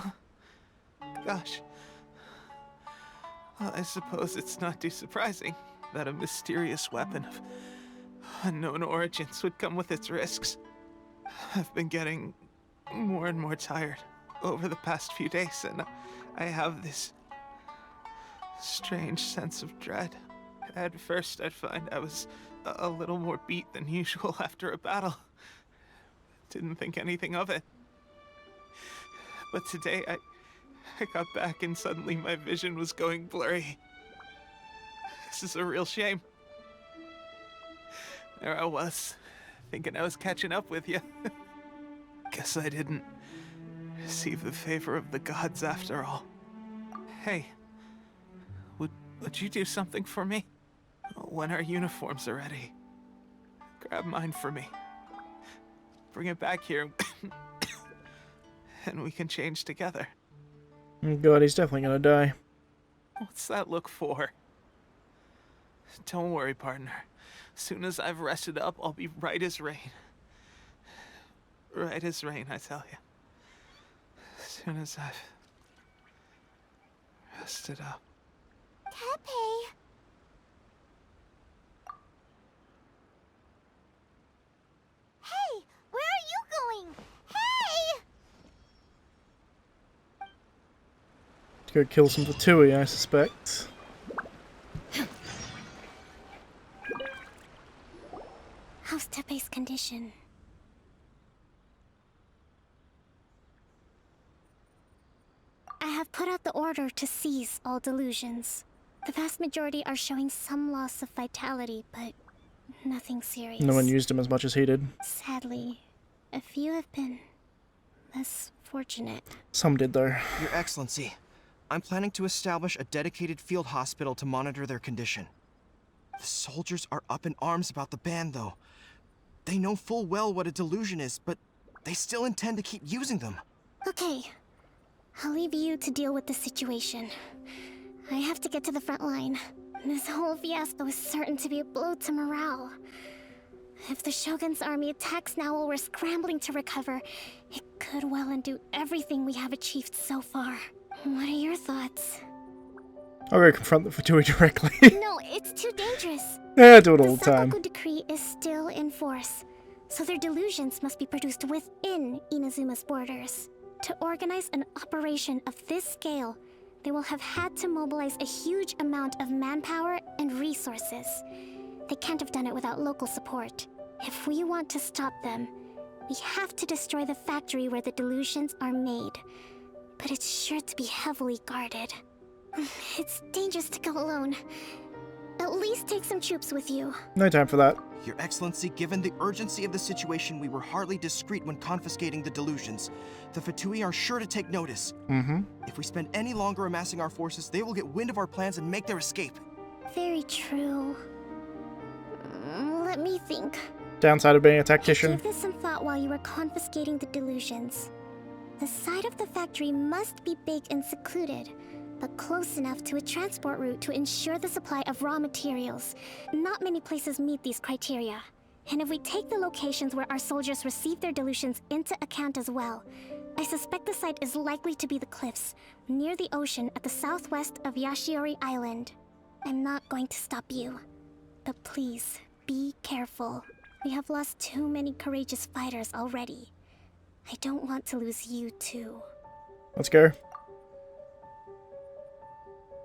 Gosh. Well, I suppose it's not too surprising that a mysterious weapon of unknown origins would come with its risks. I've been getting more and more tired over the past few days, and I have this strange sense of dread. At first, I'd find I was a little more beat than usual after a battle. Didn't think anything of it. But today, I got back and suddenly my vision was going blurry. This is a real shame. There I was, thinking I was catching up with you. Guess I didn't receive the favor of the gods after all. Hey, would you do something for me? When our uniforms are ready, grab mine for me. Bring it back here, and we can change together. Oh god, he's definitely gonna die. What's that look for? Don't worry, partner. As soon as I've rested up, I'll be right as rain. Right as rain, I tell you. As soon as I've rested up. Teppei. Hey, where are you going? Hey! To go kill some Fatui, I suspect. How's Teppei's condition? I have put out the order to seize all delusions. The vast majority are showing some loss of vitality, but nothing serious. No one used him as much as he did. Sadly, a few have been less fortunate. Some did, though. Your Excellency, I'm planning to establish a dedicated field hospital to monitor their condition. The soldiers are up in arms about the ban, though. They know full well what a delusion is, but they still intend to keep using them. Okay, I'll leave you to deal with the situation. I have to get to the front line. This whole fiasco is certain to be a blow to morale. If the Shogun's army attacks now while we're scrambling to recover, it could well undo everything we have achieved so far. What are your thoughts? I'll go confront the Fatui directly. No, it's too dangerous. Yeah, I do it all the time. The Sangoku decree is still in force, so their delusions must be produced within Inazuma's borders. To organize an operation of this scale, they will have had to mobilize a huge amount of manpower and resources. They can't have done it without local support. If we want to stop them, we have to destroy the factory where the delusions are made. But it's sure to be heavily guarded. It's dangerous to go alone. At least take some troops with you. No time for that. Your Excellency, given the urgency of the situation, we were hardly discreet when confiscating the delusions. The Fatui are sure to take notice. If we spend any longer amassing our forces, they will get wind of our plans and make their escape. Very true. Let me think. Downside of being a tactician. Give this some thought while you were confiscating the delusions. The side of the factory must be big and secluded, but close enough to a transport route to ensure the supply of raw materials. Not many places meet these criteria. And if we take the locations where our soldiers receive their delusions into account as well, I suspect the site is likely to be the cliffs, near the ocean at the southwest of Yashiori Island. I'm not going to stop you, but please, be careful. We have lost too many courageous fighters already. I don't want to lose you too. Let's go.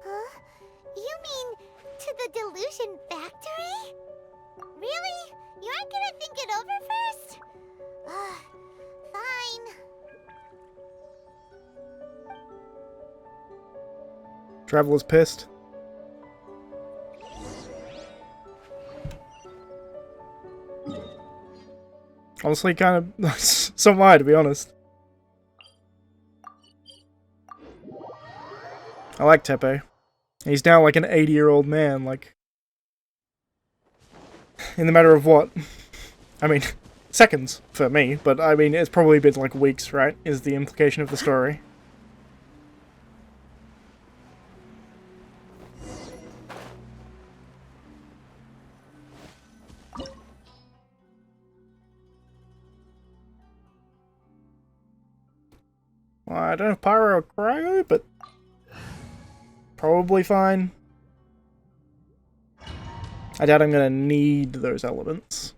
Huh? You mean to the delusion factory? Really? You aren't gonna think it over first? Fine. Traveler's pissed. Honestly, kind of so am I, to be honest. I like Teppei. He's now like an 80-year-old man, like... in the matter of what? I mean, seconds for me, but I mean, it's probably been like weeks, right? Is the implication of the story. Well, I don't have Pyro or Cryo, but probably fine. I doubt I'm gonna need those elements.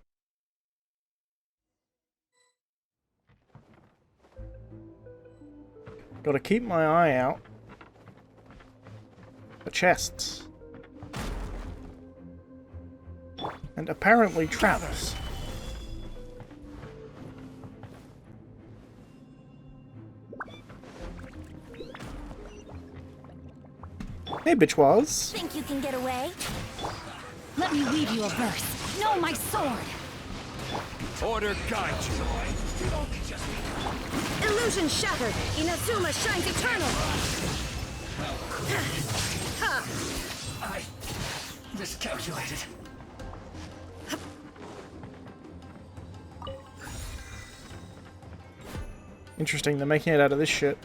Gotta keep my eye out for chests. And apparently traps. Hey, bitchwas. Think you can get away? Let me read you a verse. No, my sword! Order guide you. Illusion shattered! Inazuma shines eternal! I miscalculated. Interesting, they're making it out of this shit.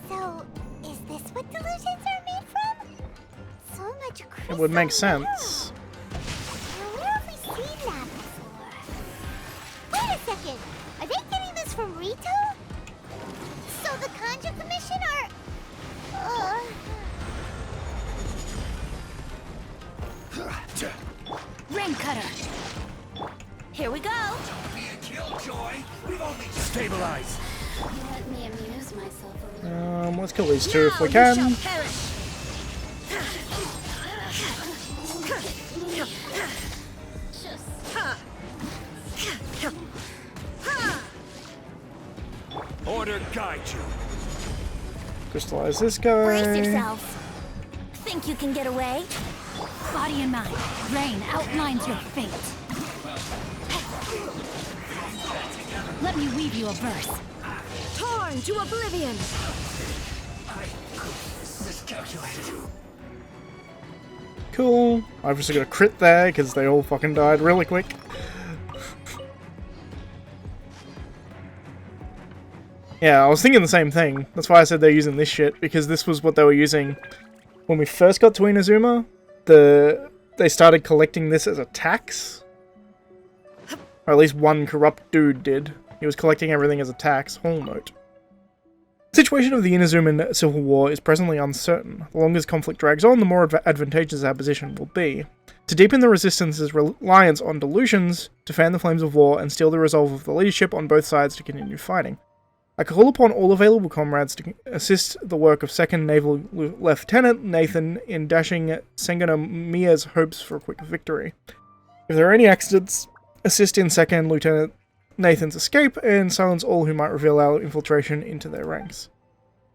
So, is this what delusions are made from? So much crystal. It would make sense. Now, where have we seen that before? Wait a second! Are they getting this from Rito? So the Kanji Commission are... Rain cutter! Here we go! Stabilize. Let me amuse myself a little. Let's kill these two if we Now you can. shall perish. Order guide you. Crystallize this guy. Brace yourselves. Think you can get away? Body and mind. Rain outlines your fate. Let me weave you a verse. Torn to oblivion. Cool. I've just got a crit there because they all fucking died really quick. Yeah, I was thinking the same thing. That's why I said they're using this shit, because this was what they were using when we first got to Inazuma. They started collecting this as a tax. Or at least one corrupt dude did. He was collecting everything as a tax. Whole note. The situation of the Inazuman Civil War is presently uncertain. The longer this conflict drags on, the more advantageous our position will be. To deepen the resistance's reliance on delusions, to fan the flames of war, and steel the resolve of the leadership on both sides to continue fighting. I call upon all available comrades to assist the work of 2nd Naval Lieutenant Nathan in dashing Sengonomiya's hopes for a quick victory. If there are any accidents, assist in 2nd Lieutenant Nathan's escape and silence all who might reveal our infiltration into their ranks.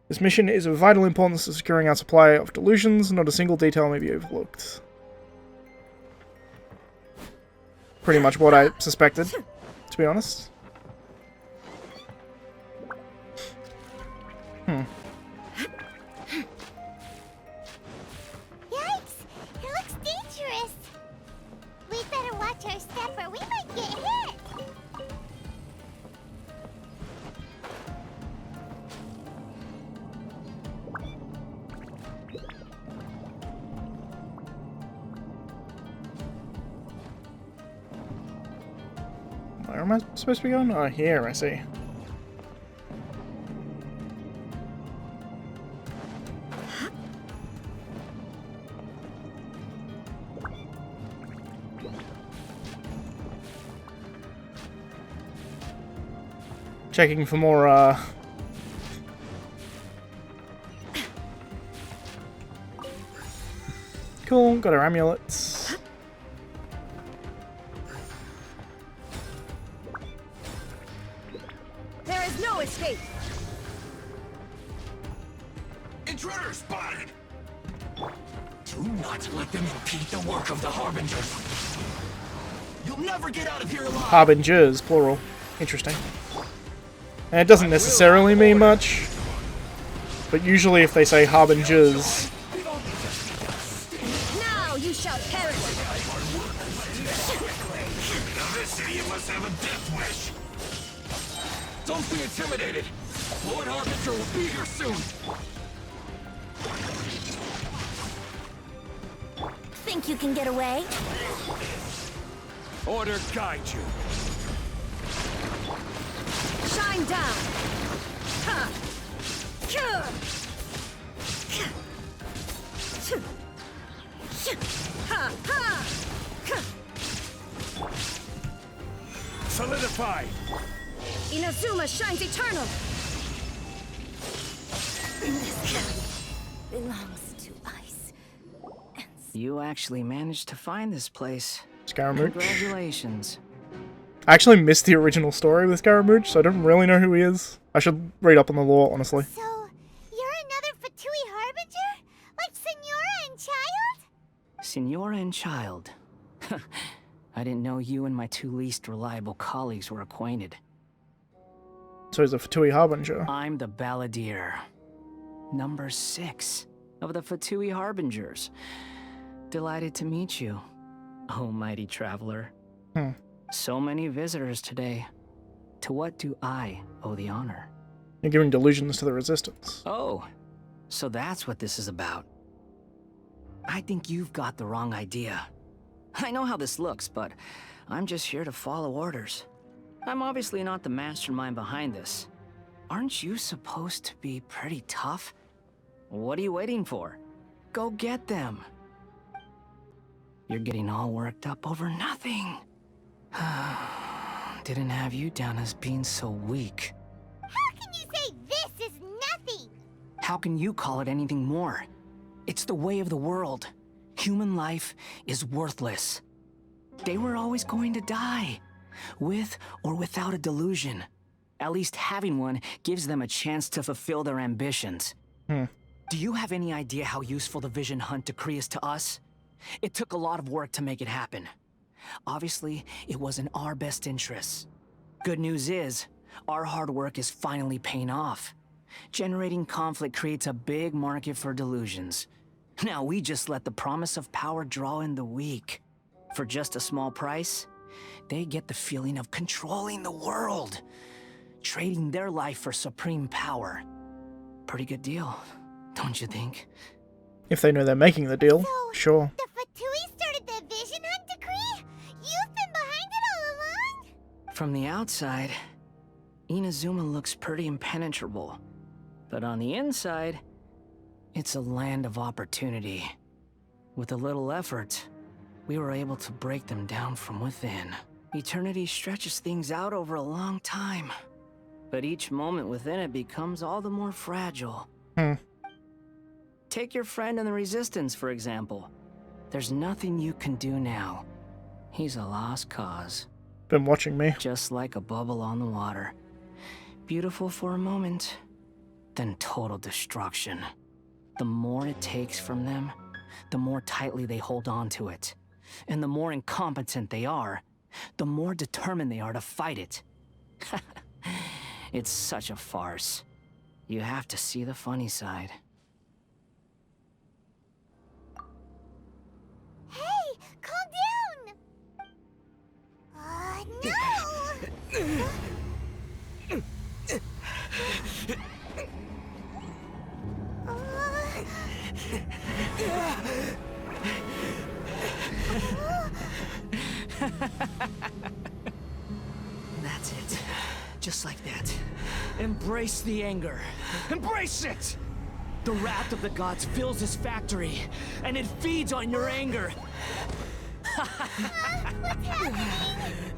This mission is of vital importance to securing our supply of delusions. Not a single detail may be overlooked. Pretty much what I suspected, to be honest. Yikes! It looks dangerous. We'd better watch our step or we might get hit. Where am I supposed to be going? Oh, here, I see. Checking for more, Cool, got our amulets. There is no escape. Intruder spotted! Do not let them impede the work of the Harbingers. You'll never get out of here alive! Harbingers, plural. Interesting. And it doesn't necessarily mean much, but usually if they say harbingers, Now you shall perish. This idiot must have a death wish! Don't be intimidated! Lord Harbinger will be here soon! Think you can get away? Order guide you. Shine down. Ha. Ha. Ha. Solidify! Inazuma shines eternal. This cavity belongs to ice. You actually managed to find this place. Scaramouche. Congratulations. I actually missed the original story with Scaramouche, so I don't really know who he is. I should read up on the lore, honestly. So, you're another Fatui Harbinger? Like Senora and Child? Senora and Child. I didn't know you and my two least reliable colleagues were acquainted. So he's a Fatui Harbinger. I'm the Balladeer. Number 6 of the Fatui Harbingers. Delighted to meet you, oh mighty traveler. So many visitors today. To what do I owe the honor? You're giving delusions to the Resistance. Oh, so that's what this is about. I think you've got the wrong idea. I know how this looks, but I'm just here to follow orders. I'm obviously not the mastermind behind this. Aren't you supposed to be pretty tough? What are you waiting for? Go get them. You're getting all worked up over nothing. Didn't have you down as being so weak. How can you say this is nothing? How can you call it anything more? It's the way of the world. Human life is worthless. They were always going to die, with or without a delusion. At least having one gives them a chance to fulfill their ambitions. Do you have any idea how useful the Vision Hunt Decree is to us? It took a lot of work to make it happen. Obviously, it was in our best interests. Good news is, our hard work is finally paying off. Generating conflict creates a big market for delusions. Now we just let the promise of power draw in the weak. For just a small price, they get the feeling of controlling the world. Trading their life for supreme power. Pretty good deal, don't you think? If they know they're making the deal, sure. The Fatui started the Vision Hunt Decree? You've been behind it all along? From the outside, Inazuma looks pretty impenetrable. But on the inside, it's a land of opportunity. With a little effort, we were able to break them down from within. Eternity stretches things out over a long time. But each moment within it becomes all the more fragile. Take your friend in the Resistance, for example. There's nothing you can do now. He's a lost cause. Been watching me. Just like a bubble on the water. Beautiful for a moment, then total destruction. The more it takes from them, the more tightly they hold on to it. And the more incompetent they are, the more determined they are to fight it. It's such a farce. You have to see the funny side. Hey, calm down! No! That's it. Just like that. Embrace the anger. Embrace it! The wrath of the gods fills this factory, and it feeds on your anger. What's happening?